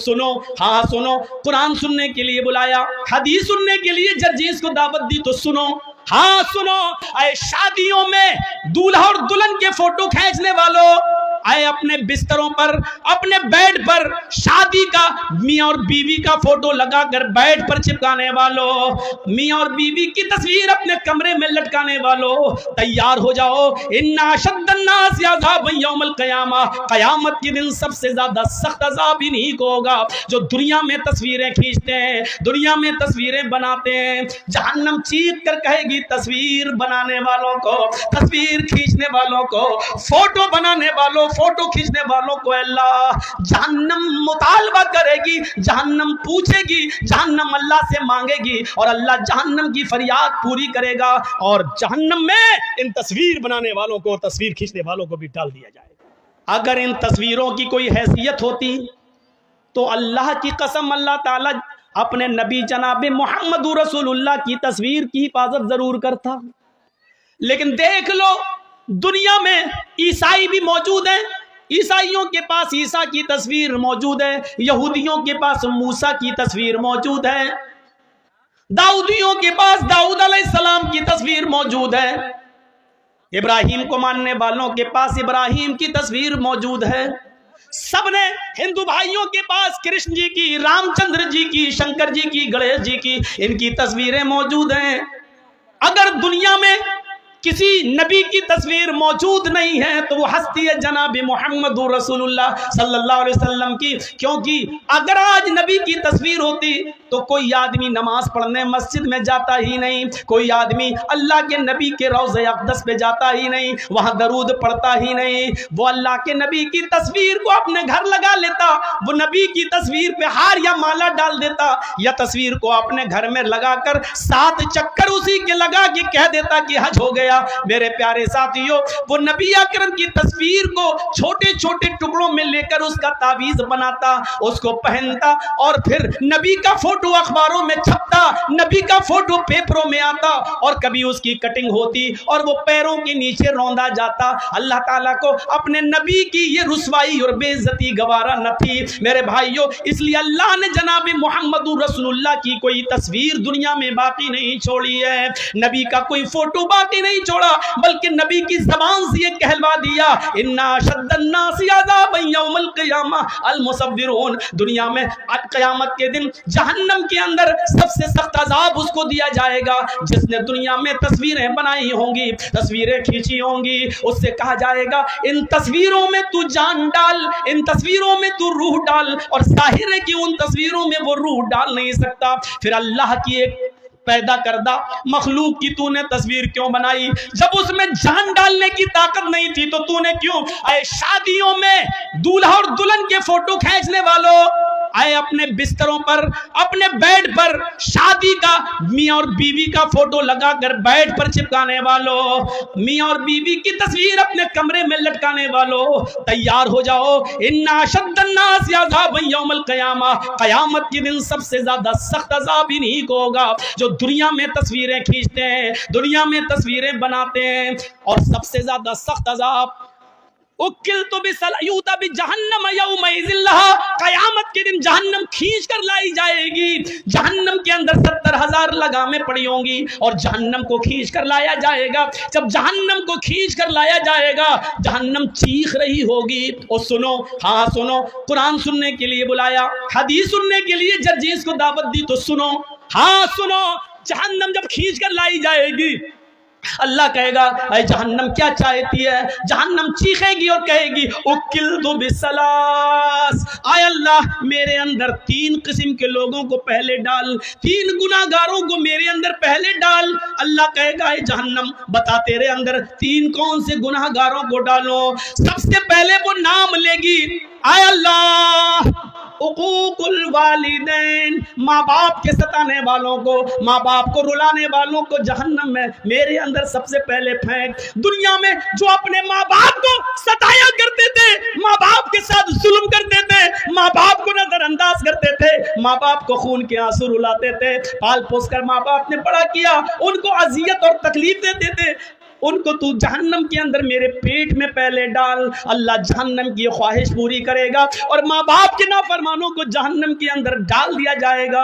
سنو، ہاں سنو، قرآن سننے کے لیے بلایا، حدیث سننے کے لیے جرجیس کو دعوت دی تو سنو، ہاں سنو، اے شادیوں میں دولہا اور دلہن کے فوٹو کھینچنے والوں، اے اپنے بستروں پر، اپنے بیڈ پر شادی کا میاں اور بیوی کا فوٹو لگا کر بیڈ پر چپکانے والوں، میاں اور بیوی کی تصویر اپنے کمرے میں لٹکانے والوں، تیار ہو جاؤ، ان اشد الناس عذابا یوم القیامہ، قیامت کے دن سب سے زیادہ سخت عذاب انہی کو ہوگا جو دنیا میں تصویریں کھینچتے ہیں، دنیا میں تصویریں بناتے ہیں۔ جہنم چیخ کر کہے گی تصویر بنانے والوں کو، تصویر کھینچنے والوں کو، فوٹو بنانے والوں، فوٹو کھینچنے والوں کو اللہ جہنم مطالبہ کرے گی، جہنم پوچھے گی، جہنم اللہ سے مانگے گی اور اللہ جہنم کی فریاد پوری کرے گا، اور جہنم میں ان تصویر بنانے والوں کو، تصویر کھینچنے والوں کو بھی ڈال دیا جائے گا۔ اگر ان تصویروں کی کوئی حیثیت ہوتی تو اللہ کی قسم اللہ تعالیٰ اپنے نبی جناب محمد رسول اللہ کی تصویر کی حفاظت ضرور کرتا، لیکن دیکھ لو دنیا میں عیسائی بھی موجود ہیں، عیسائیوں کے پاس عیسیٰ کی تصویر موجود ہے، یہودیوں کے پاس موسیٰ کی تصویر موجود ہے، داؤدیوں کے پاس داؤد علیہ السلام کی تصویر موجود ہے، ابراہیم کو ماننے والوں کے پاس ابراہیم کی تصویر موجود ہے، سب نے ہندو بھائیوں کے پاس کرشن جی کی، رام چندر جی کی، شنکر جی کی، گنیش جی کی، ان کی تصویریں موجود ہیں۔ اگر دنیا میں کسی نبی کی تصویر موجود نہیں ہے تو وہ ہستی ہے جناب محمد رسول اللہ صلی اللہ علیہ وسلم کی، کیونکہ اگر آج نبی کی تصویر ہوتی تو کوئی آدمی نماز پڑھنے مسجد میں جاتا ہی نہیں، کوئی آدمی اللہ کے نبی کے روضہ اقدس پہ جاتا ہی نہیں، وہاں درود پڑھتا ہی نہیں، وہ اللہ کے نبی کی تصویر کو اپنے گھر لگا لیتا، وہ نبی کی تصویر پہ ہار یا مالا ڈال دیتا، یا تصویر کو اپنے گھر میں لگا کر 7 چکر اسی کے لگا کے کہہ دیتا کہ حج ہو گیا۔ میرے پیارے ساتھیوں، وہ نبی اکرم کی تصویر کو چھوٹے چھوٹے ٹکڑوں میں لے کر اس کا تعویذ بناتا، اس کو پہنتا، اور پھر نبی کا فوٹو اخباروں میں چھپتا، نبی کا فوٹو پیپروں میں آتا، اور کبھی اس کی کٹنگ ہوتی اور وہ پیروں کے نیچے روندا جاتا۔ اللہ تعالیٰ کو اپنے نبی کی یہ رسوائی اور بے عزتی گوارا نہ تھی میرے بھائیوں، اس لیے اللہ نے جناب محمد رسول اللہ کی کوئی تصویر دنیا میں باقی نہیں چھوڑی ہے، نبی کا کوئی فوٹو باقی نہیں چھوڑا، بلکہ نبی کی زبان سے یہ کہلوا دیا، اِنَّا شَدَّ النَّاسِ عَذَابًا يَوْمَ الْقِيَامَةِ الْمُصَوِّرُونَ، دنیا میں قیامت کے دن جہنم کے اندر سب سے سخت عذاب اس کو دیا جائے گا جس نے دنیا میں تصویریں بنائی ہوں گی، تصویریں کھینچی ہوں گی۔ اس سے کہا جائے گا ان تصویروں میں تو جان ڈال، ان تصویروں میں تو روح ڈال، اور ظاہر ہے کہ ان تصویروں میں وہ روح ڈال نہیں سکتا، پھر اللہ کی ایک پیدا کردہ مخلوق کی تو نے تصویر کیوں بنائی؟ جب اس میں جان ڈالنے کی طاقت نہیں تھی تو نے کیوں؟ اے شادیوں میں دولہا اور دلہن کے فوٹو کھینچنے والوں، اے اپنے بستروں پر، اپنے بیڈ پر شادی کا میاں اور بیوی کا فوٹو لگا کر بیڈ پر چپکانے والوں، میاں اور بیوی کی تصویر اپنے کمرے میں لٹکانے والوں، تیار ہو جاؤ، ان اشد الناس عذابا یوم القیامہ، قیامت کے دن سب سے زیادہ سخت عذاب انہی کو ہوگا جو دنیا میں تصویریں کھینچتے ہیں، دنیا میں تصویریں بناتے ہیں، اور سب سے زیادہ سخت عذاب اکلت بسلیوت بجہنم یومئذ لہا، قیامت کے دن جہنم کھینچ کر لائی جائے گی، جہنم کے اندر 70,000 لگامیں پڑی ہوں گی اور جہنم کو کھینچ کر لایا جائے گا۔ جب جہنم کو کھینچ کر لایا جائے گا جہنم چیخ رہی ہوگی، اور سنو، ہاں سنو، قرآن سننے کے لیے بلایا، حدیث سننے کے لیے جرجیس کو دعوت دی تو سنو، ہاں سنو، جہنم جب کھینچ کر لائی جائے گی اللہ کہے گا اے جہنم کیا چاہتی ہے؟ جہنم چیخے گی اور کہے گی اکلت بسلاس، آئے اللہ میرے اندر 3 قسم کے لوگوں کو پہلے ڈال، 3 گناہگاروں کو میرے اندر پہلے ڈال۔ اللہ کہے گا اے جہنم بتا تیرے اندر 3 کون سے گناہگاروں کو ڈالو؟ سب سے پہلے وہ نام لے گی، آئے اللہ حقوق الوالدین، ماں باپ کے ستانے والوں کو، ماں باپ کو رلانے والوں کو جہنم میں میرے اندر سب سے پہلے پھینک۔ دنیا میں جو اپنے ماں باپ کو ستایا کرتے تھے، ماں باپ کے ساتھ ظلم کرتے تھے، ماں باپ کو نظر انداز کرتے تھے، ماں باپ کو خون کے آنسو رلاتے تھے، پال پوس کر ماں باپ نے بڑا کیا، ان کو اذیت اور تکلیف دیتے تھے، ان کو تو جہنم کے اندر میرے پیٹ میں پہلے ڈال. اللہ جہنم کی خواہش پوری کرے گا اور ماں باپ کے نافرمانوں کو جہنم کے اندر ڈال دیا جائے گا.